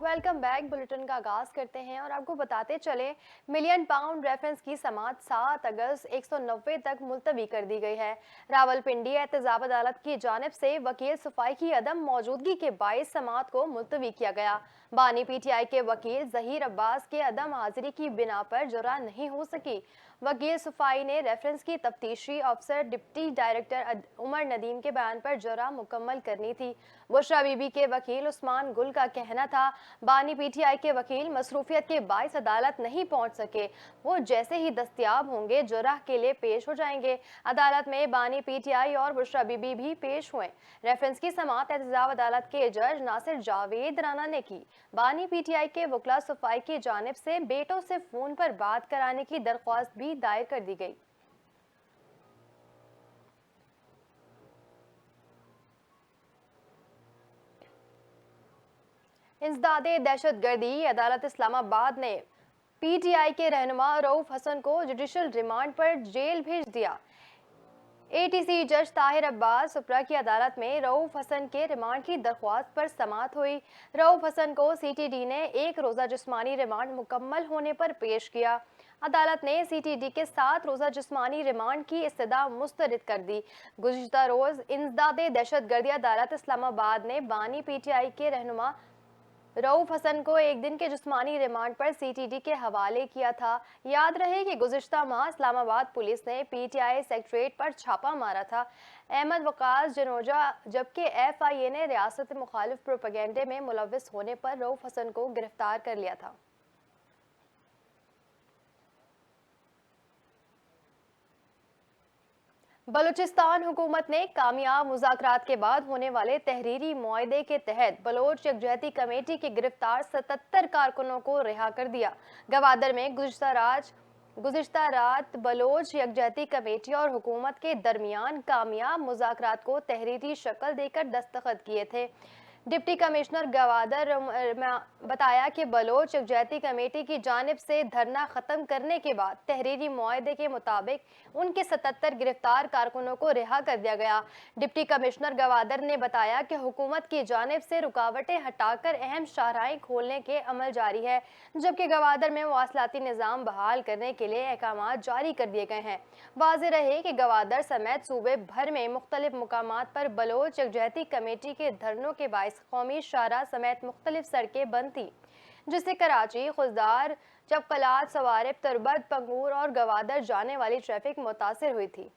Welcome back. Bulletin का आगाज करते हैं और आपको बताते चले मिलियन पाउंड रेफरेंस की समाअत 7 अगस्त 190 तक मुलतवी कर दी गई है। रावलपिंडी एहतजाब अदालत की जानिब से वकील सफाई की अदम मौजूदगी के बायस समाअत को मुलतवी किया गया। बानी पीटीआई के वकील जहीर अब्बास के अदम हाजिरी की बिना पर जुर्रा नहीं हो सकी। वकील सफाई ने रेफरेंस की तफ्तीशी अफसर डिप्टी डायरेक्टर उमर नदीम के बयान पर जुर्रा मुकम्मल करनी थी। बुशरा बीबी के वकील उस्मान गुल का कहना था, बानी पीटीआई के वकील मसरूफियत के बायस अदालत नहीं पहुंच सके। वो जैसे ही दस्तयाब होंगे जुर्राह के लिए पेश हो जाएंगे। अदालत में बानी पीटीआई और बुशरा बीबी भी पेश हुए। रेफरेंस की समाअत एहतजाब अदालत के जज नासिर जावेद राना ने की। बानी पीटीआई के वकला सफाई की जानिब से बेटों से फोन पर बात कराने की दरख्वास्त भी दायर कर दी गई। इंसदादे दहशतगर्दी अदालत इस्लामाबाद ने पीटीआई के रहनुमा रऊफ हसन को जुडिशल रिमांड पर जेल भेज दिया। एटीसी जज ताहिर अब्बास सुप्रा की अदालत में रऊफ हसन के रिमांड की दरख्वास्त पर समाअत हुई। रऊफ हसन को सीटीडी ने एक रोजा जिस्मानी रिमांड मुकम्मल होने पर पेश किया। अदालत ने सीटीडी के 7 रोजा जिस्मानी रिमांड की इस्तदा मुस्तरद कर दी। गुज़िश्ता रोज इंसदादे दहशतगर्दी अदालत इस्लामाबाद ने बानी पीटीआई के रहनुमा रऊफ हसन को एक दिन के जिस्मानी रिमांड पर सीटीडी के हवाले किया था। याद रहे कि गुज़िश्ता माह इस्लामाबाद पुलिस ने पीटीआई सेक्रेटरीट पर छापा मारा था। अहमद वकास जनोजा जबकि एफआईए ने रियासत मुखालिफ प्रोपेगेंडे में मुलव्विस होने पर रऊफ हसन को गिरफ्तार कर लिया था। बलूचिस्तान हुकूमत ने कामयाब मुज़ाकरात के बाद होने वाले तहरीरी मुआहदे के तहत बलोच यकजहती कमेटी के गिरफ्तार 77 कारकुनों को रिहा कर दिया। गवादर में गुज़िश्ता रात बलोच यकजहती कमेटी और हुकूमत के दरमियान कामयाब मुज़ाकरात को तहरीरी शक्ल देकर दस्तखत किए थे। डिप्टी कमिश्नर गवादर बताया कि बलोच यकजहती कमेटी की जानिब से धरना खत्म करने के बाद तहरीरी मुआहदे के मुताबिक उनके 77 गिरफ्तार कारकुनों को रिहा कर दिया गया। डिप्टी कमिश्नर गवादर ने बताया कि हुकूमत की जानिब से रुकावटें हटाकर अहम शाहराहें खोलने के अमल जारी है, जबकि गवादर में मवासलाती निज़ाम बहाल करने के लिए अहकाम जारी कर दिए गए हैं। वाज़ेह रहे कि गवादर समेत सूबे भर में मुख्तलिफ मुकामात पर बलोच यकजहती कमेटी के धरनों के बायस कौमी शाहराह समेत मुख्तलिफ सड़कें बंद थी, जिससे कराची, खुजदार, जबकलात, सवारिब, तुरबत, पंगूर और गवादर जाने वाली ट्रैफिक मुतासिर हुई थी।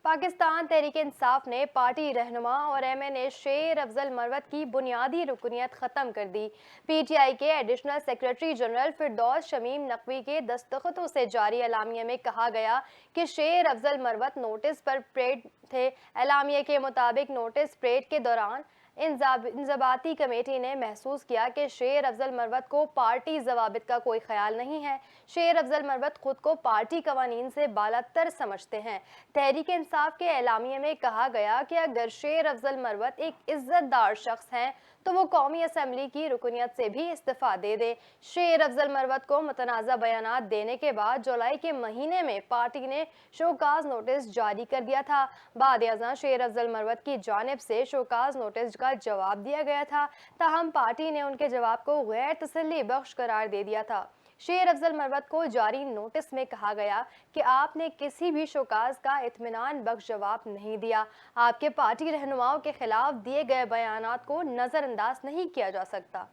पाकिस्तान तहरीक इंसाफ ने पार्टी रहनुमा और एमएनए शेर अफजल मरवत की बुनियादी रुकनियत ख़त्म कर दी। पीटीआई के एडिशनल सेक्रेटरी जनरल फिरदौस शमीम नकवी के दस्तखतों से जारी एलामिया में कहा गया कि शेर अफजल मरवत नोटिस पर परेड थे। एलामिया के मुताबिक नोटिस परेड के दौरान इंजबाती कमेटी ने महसूस किया कि शेर अफजल मरवत को पार्टी जवाबित का कोई ख्याल नहीं है। शेर अफजल मरवत खुद को पार्टी कवानीन से बालातर समझते हैं। तहरीक इंसाफ के एलामिया में कहा गया कि अगर शेर अफजल मरवत एक इज्जतदार शख्स हैं तो वो कौमी असम्बली की रुकनियत से भी इस्तीफा दे दे। शेर अफजल मरवत को मुतनाज़ा बयानात देने के बाद जुलाई के महीने में पार्टी ने शोकाज नोटिस जारी कर दिया था। बाद अज़ां शेर अफजल मरवत की जानिब से शोकाज नोटिस का जवाब दिया गया था, ताहम पार्टी ने उनके जवाब को गैर तसल्ली बख्श करार दे दिया था। शेर अफजल मरवत को जारी नोटिस में कहा गया कि आपने किसी भी शोकाज का इत्मीनान बख्श जवाब नहीं दिया। आपके पार्टी रहनुमाओं के खिलाफ दिए गए बयानात को नजरअंदाज नहीं किया जा सकता।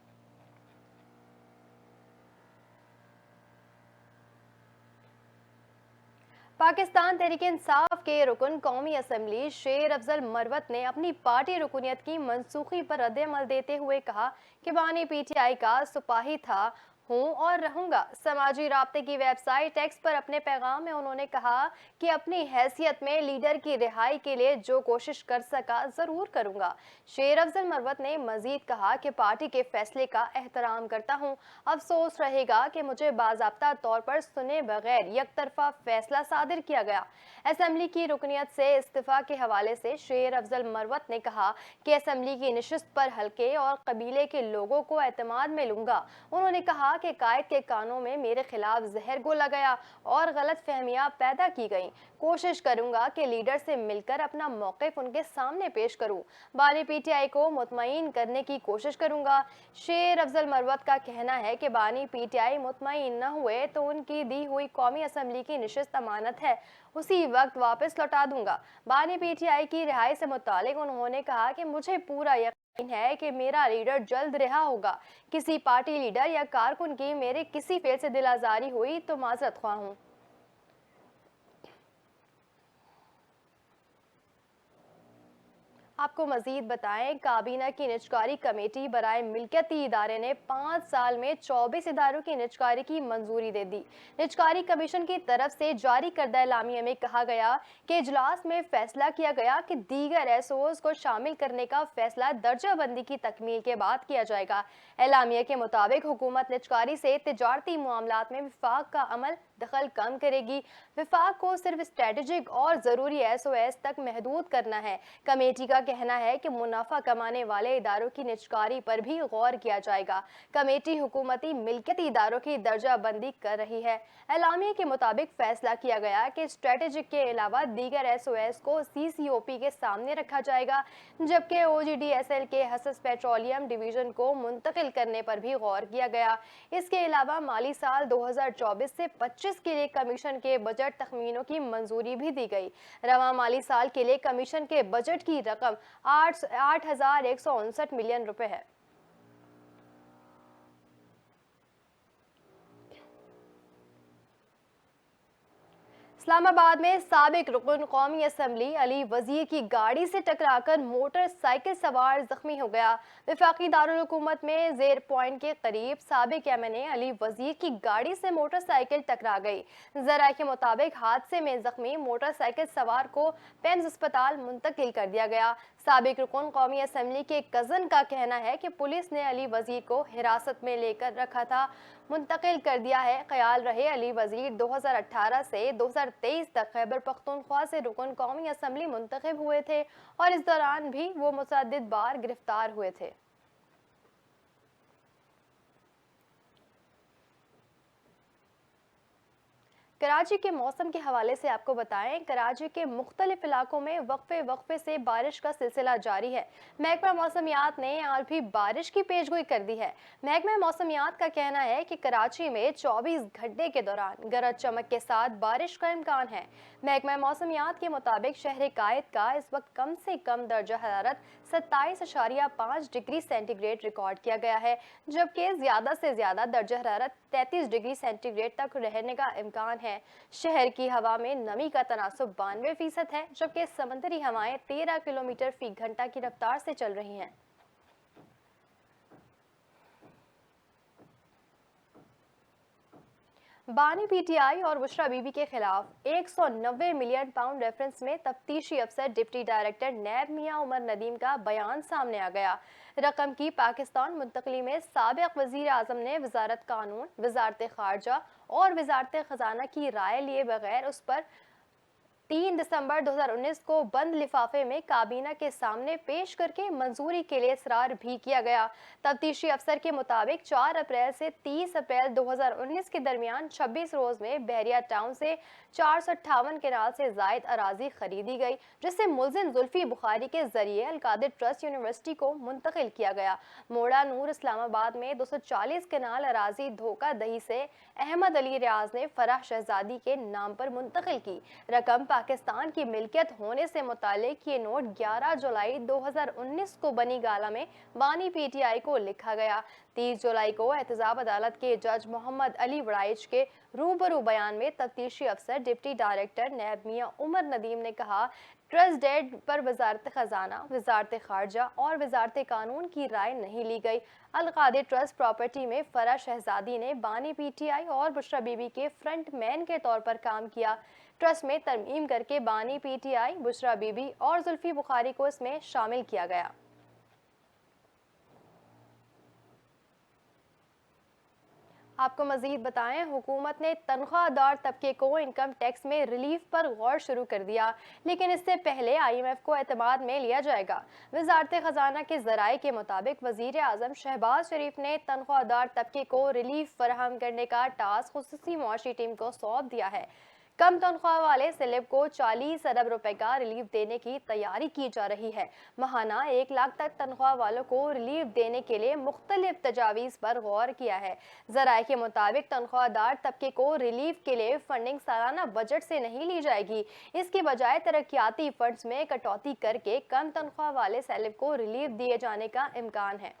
पाकिस्तान तहरीक इंसाफ के रुकन कौमी असम्बली शेर अफजल मरवत ने अपनी पार्टी रुकनियत की मनसूखी पर रद्द-ए-अमल देते हुए कहा कि बानी पीटीआई का सिपाही था, हूँ और रहूंगा। समाजी राब्ते की वेबसाइट एक्स पर अपने पैगाम में उन्होंने कहा कि अपनी हैसियत में लीडर की रिहाई के लिए जो कोशिश कर सका जरूर करूंगा। शेर अफजल मरवत ने मजीद कहा कि पार्टी के फैसले का एहतराम करता हूँ। अफसोस रहेगा कि मुझे बाज़ाब्ता तौर पर सुने बगैर यकतरफा फैसला सादिर किया गया। असम्बली की रुकनियत से इस्तीफा के हवाले से शेर अफजल मरवत ने कहा कि असम्बली की नशिस्त पर हल्के और कबीले के लोगों को एतमाद में लूंगा। उन्होंने कहा कि कायद के कानों में मेरे खिलाफ जहर घोला गया और गलत फहमियां पैदा की गईं। कोशिश करूंगा कि लीडर से मिलकर अपना मौक़िफ़ उनके सामने पेश करूं। बानी पीटीआई को मुतमईन करने की कोशिश करूंगा। शेर अफजल मरवत का कहना है कि बानी पीटीआई मुतमईन न हुए तो उनकी दी हुई कौमी असम्बली की निशिस्त अमानत है, उसी वक्त वापस लौटा दूंगा। बानी पीटीआई की रिहाई से मुतालिक उन्होंने कहा कि मुझे पूरा यकीन है कि मेरा लीडर जल्द रिहा होगा। किसी पार्टी लीडर या कारकुन की मेरे किसी फेल से दिल आजारी हुई तो माजरत ख्वाह हूँ। आपको मजीद बताएं, काबीना की निजकारी कमेटी बराए मिल्कियती इदारे ने 5 साल में 24 इदारों की निजकारी की मंजूरी दे दी। निजकारी कमीशन की तरफ से जारी करदा एलामिया में कहा गया कि इजलास में फैसला किया गया कि दीगर एसओज को शामिल करने का फैसला दर्जा बंदी की तकमील के बाद किया जाएगा। एलामिया के मुताबिक हुकूमत निजकारी से तिजारती मामलात में विफाक का अमल दखल कम करेगी। विफाक को सिर्फ स्ट्रेटेजिक और जरूरी एसओएस तक महदूद करना है। कमेटी का कहना है कि मुनाफा कमाने वाले इदारों की निजकारी पर भी गौर किया जाएगा। कमेटी हुकूमती मिल्कियती इदारों की दर्जा बंदी कर रही है। एलामिया के मुताबिक फैसला किया गया कि स्ट्रेटेजिक के अलावा दीगर एसओएस को सीसीओपी के सामने रखा जाएगा, जबकि ओजीडीएसएल के हसस पेट्रोलियम डिवीजन को मुंतकिल करने पर भी गौर किया गया। इसके अलावा माली साल 2024 से 25 के लिए कमीशन के बजट तखमीनों की मंजूरी भी दी गई। रवां माली साल के लिए कमीशन के बजट की रकम 8,159 मिलियन रुपए है। इस्लामाबाद में साबिक रुकन कौमी असम्बली अली वजीर की गाड़ी से टकराकर मोटरसाइकिल सवार जख्मी हो गया। वफाकी दारुल हुकूमत में जेर पॉइंट के करीब साबिक एमएनए अली वजीर की गाड़ी से मोटरसाइकिल टकरा गई। जराये के मुताबिक हादसे में जख्मी मोटरसाइकिल सवार को पेंज अस्पताल मुंतकिल कर दिया गया। साबिक रुकन कौमी असम्बली के कजन का कहना है कि पुलिस ने अली वजीर को हिरासत में लेकर रखा था, मुंतकिल कर दिया है। ख्याल रहे अली वजीर 2018 से 2023 तक खैबर पख्तूनख्वा से रुकन कौमी असम्बली मुंतखब हुए थे और इस दौरान भी वो मुतअद्दिद बार गिरफ्तार हुए थे। कराची के मौसम के हवाले से आपको बताएं, कराची के मुख्तलिफ इलाकों में वक्फे वक्फे से बारिश का सिलसिला जारी है। महकमा मौसमियात ने आज भी बारिश की पेशगोई कर दी है। महकमा मौसमियात का कहना है कि कराची में 24 घंटे के दौरान गरज चमक के साथ बारिश का इम्कान है। महकमा मौसमियात के मुताबिक शहर कायद का इस वक्त कम से कम दर्जा हरारत 27.5 डिग्री सेंटीग्रेड रिकॉर्ड किया गया है, जबकि ज्यादा से ज्यादा दर्जा हरारत 33 डिग्री सेंटीग्रेड तक रहने का इम्कान है। शहर की हवा में नमी का तनासुब 92% है, जबकि समुद्री हवाएं 13 किलोमीटर फी घंटा की रफ्तार से चल रही हैं। बानी पीटीआई और बुशरा बीबी के खिलाफ 190 मिलियन पाउंड रेफरेंस में तफ्तीशी अफसर डिप्टी डायरेक्टर नैब मियां उमर नदीम का बयान सामने आ गया। रकम की पाकिस्तान मुंतकली में साबिक वजीर आजम ने वजारत कानून, वजारत खारजा और वजारत खजाना की राय लिए बगैर उस पर 3 दिसंबर 2019 को बंद लिफाफे में काबीना के सामने पेश करके मंजूरी के लिए इसरार भी किया गया। तफ्तीशी अफसर के मुताबिक 4 अप्रैल से 30 अप्रैल 2019 के दरमियान 26 रोज में बहरिया टाउन से 458 केनाल से जायद अराजी खरीदी गई, जिसे मुल्जिम जुल्फी बुखारी के जरिए अलकादिर ट्रस्ट यूनिवर्सिटी को मुंतकिल किया गया। मोड़ा नूर इस्लामाबाद में 240 केनाल अराजी धोखा दही से अहमद अली रियाज ने फराह शहजादी के नाम पर मुंतकिल की। रकम पाकिस्तान की मिल्कियत होने से मुतालिक ये नोट 11 जुलाई 2019 को बनी गाला में बानी पीटीआई को लिखा गया। 30 जुलाई को एहतजाब अदालत के जज मोहम्मद अली वड़ाइच के रूबरू बयान में तफ्तीशी अफसर डिप्टी डायरेक्टर नैब मियां उमर नदीम ने कहा, ट्रस्ट डेड पर वजारत खजाना, वजारत खारजा और वजारत कानून की राय नहीं ली गई। अलकादिर ट्रस्ट प्रॉपर्टी में फराह शहजादी ने बानी पीटीआई और बुशरा बीबी के फ्रंट मैन के तौर पर काम किया। ट्रस्ट में तरमीम करके बानी पीटीआई, बुशरा बीबी और जुल्फी बुखारी को इसमें शामिल किया गया। आपको मजीद बताएं, हुकूमत ने तनख्वाहदार तबके को इनकम टैक्स में रिलीफ पर गौर शुरू कर दिया, लेकिन इससे पहले IMF को एतमाद में लिया जाएगा। वजारत खजाना के जराये के मुताबिक वजीर आजम शहबाज शरीफ ने तनख्वाहदार तबके को रिलीफ फराहम करने का टास्क खुसूसी मुआशी टीम को सौंप दिया है। कम तनख्वाह वाले सेलेब को 40 अरब रुपए का रिलीफ देने की तैयारी की जा रही है। महाना 1 लाख तक तनख्वाह वालों को रिलीफ देने के लिए मुख्तलिफ तजावीज़ पर गौर किया है। जराये के मुताबिक तनख्वाहदार तबके को रिलीफ के लिए फंडिंग सालाना बजट से नहीं ली जाएगी, इसकी बजाय तरक्याती फंड्स में कटौती करके कम तनख्वाह वाले सेलेब को रिलीफ दिए जाने का इम्कान है।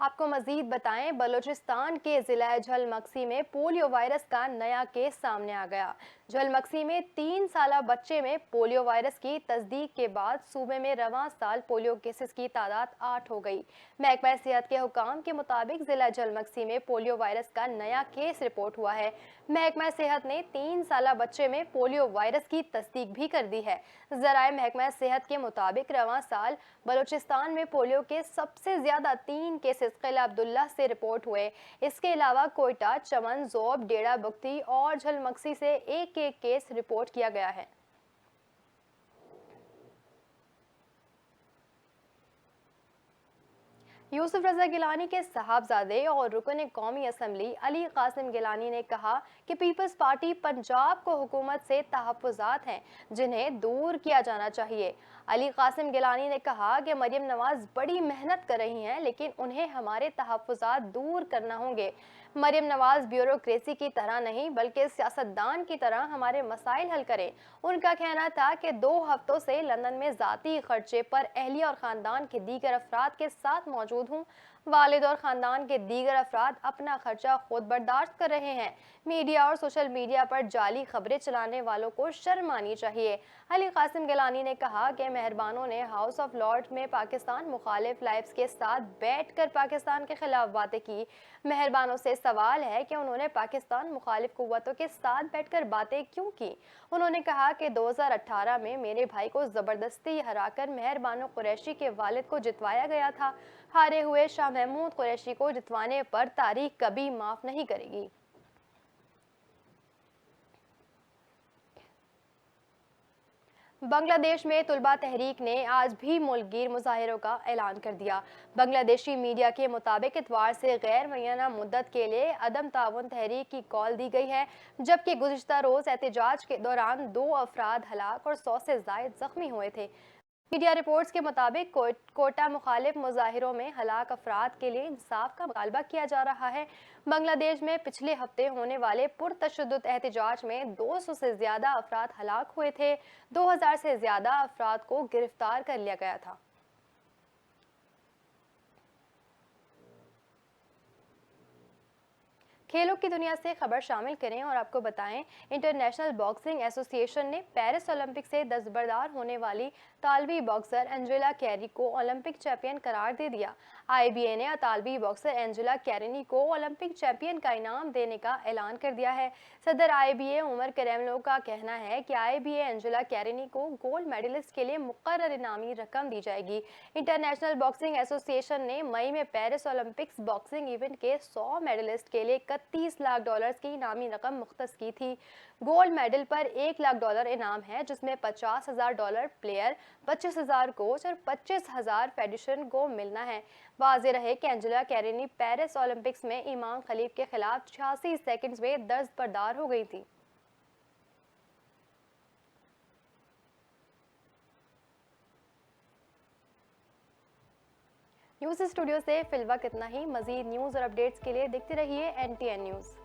आपको मजीद बताएं, बलूचिस्तान के जिला झलमक्सी में पोलियो वायरस का नया केस सामने आ गया। झलमक्सी में 3 साल बच्चे में पोलियो वायरस की तस्दीक के बाद सूबे में रवां साल पोलियो केसेस की तादाद 8 हो गई। महकमा सेहत के हुकाम के मुताबिक जिला झलमक्सी में पोलियो वायरस का नया केस रिपोर्ट हुआ है। महकमा सेहत ने 3 साल बच्चे में पोलियो वायरस की तस्दीक भी कर दी है। जराए महकमा सेहत के मुताबिक रवां साल बलूचिस्तान में पोलियो के सबसे ज्यादा 3 केसेस किला अब्दुल्ला से रिपोर्ट हुए। इसके अलावा कोयटा, चमन, जोब, डेरा बुख्ती और झलमक्सी से एक केस रिपोर्ट किया गया है। यूसुफ रजा गिलानी के साहबजादे और रुकन कौमी असम्बली अली कासिम गिलानी ने कहा कि पीपल्स पार्टी पंजाब को हुकूमत से तहफ़्फ़ुज़ात हैं जिन्हें दूर किया जाना चाहिए। अली कासिम गिलानी ने कहा कि मरियम नवाज बड़ी मेहनत कर रही हैं, लेकिन उन्हें हमारे तहफ़्फ़ुज़ात दूर करना होंगे। मरियम नवाज ब्यूरोक्रेसी की तरह नहीं बल्कि सियासतदान की तरह हमारे मसाइल हल करें। उनका कहना था कि 2 हफ्तों से लंदन में ज़ाती खर्चे पर अहलिया और ख़ानदान के दीगर अफराद के साथ मौजूद हूँ। वालिद और ख़ानदान के दीगर अफराद अपना खर्चा खुद बर्दाश्त कर रहे हैं। मीडिया और सोशल मीडिया पर जाली खबरें चलाने वालों को शर्म आनी चाहिए। अली कासिम गिलानी ने कहा कि मेहरबानों ने हाउस ऑफ लॉर्ड्स में पाकिस्तान मुखालिफ लाइफ्स के साथ बैठकर पाकिस्तान के खिलाफ बातें की। मेहरबानों से सवाल है कि उन्होंने पाकिस्तान मुखालिफ कुव्वतों के साथ बैठकर बातें क्यों की। उन्होंने कहा कि 2018 में मेरे भाई को ज़बरदस्ती हराकर मेहरबानो कुरैशी के वालिद को जितवाया गया था। हारे हुए शाह महमूद कुरैशी को जितवाने पर तारीख कभी माफ़ नहीं करेगी। बांग्लादेश में तुलबा तहरीक ने आज भी मुल्कगीर मुजाहिरों का ऐलान कर दिया। बांग्लादेशी मीडिया के मुताबिक इतवार से गैर मुय्यना मुद्दत के लिए अदम ताउन तहरीक की कॉल दी गई है, जबकि गुज़िश्ता रोज़ एहतजाज के दौरान 2 अफराद हलाक और 100 से ज़ायद जख्मी हुए थे। मीडिया रिपोर्ट्स के मुताबिक कोटा मुखालिफ मुजाहिरों में हलाक अफराद के लिए इंसाफ का मुतालबा किया जा रहा है। बांग्लादेश में पिछले हफ्ते होने वाले पुरतशद्दुद एहतजाज में 200 से ज्यादा अफराद हलाक हुए थे। 2000 से ज्यादा अफराद को गिरफ्तार कर लिया गया था। खेलों की दुनिया से खबर शामिल करें और आपको बताएं, इंटरनेशनल बॉक्सिंग एसोसिएशन ने पेरिस ओलंपिक से दस्तबरदार होने वाली तालवी बॉक्सर एंजेला कैरी को ओलंपिक चैंपियन करार दे दिया। IBA ने तालवी बॉक्सर एंजेला कैरिनी को ओलंपिक चैंपियन का इनाम देने का ऐलान कर दिया है। सदर IBA उमर करेमलो का कहना है कि IBA एंजेला कैरिनी को गोल्ड मेडलिस्ट के लिए मुकर्रर इनामी रकम दी जाएगी। इंटरनेशनल बॉक्सिंग एसोसिएशन ने मई में पेरिस ओलंपिक्स बॉक्सिंग इवेंट के 100 मेडलिस्ट के लिए $31 लाख की इनामी रकम मुख्तस की थी। गोल्ड मेडल पर $1 लाख इनाम है, जिसमें $50,000 प्लेयर, 25,000 कोच और 25,000 फेडरेशन को मिलना है। वाज़ेह रहे कि एंजेला कैरिनी पेरिस ओलंपिक्स में इमाम खलीफ के खिलाफ 86 सेकंड्स में दस्तबरदार हो गई थी। न्यूज़ स्टूडियो से फिलहाल इतना ही। मज़ीद न्यूज़ और अपडेट्स के लिए देखते रहिए NTN न्यूज़।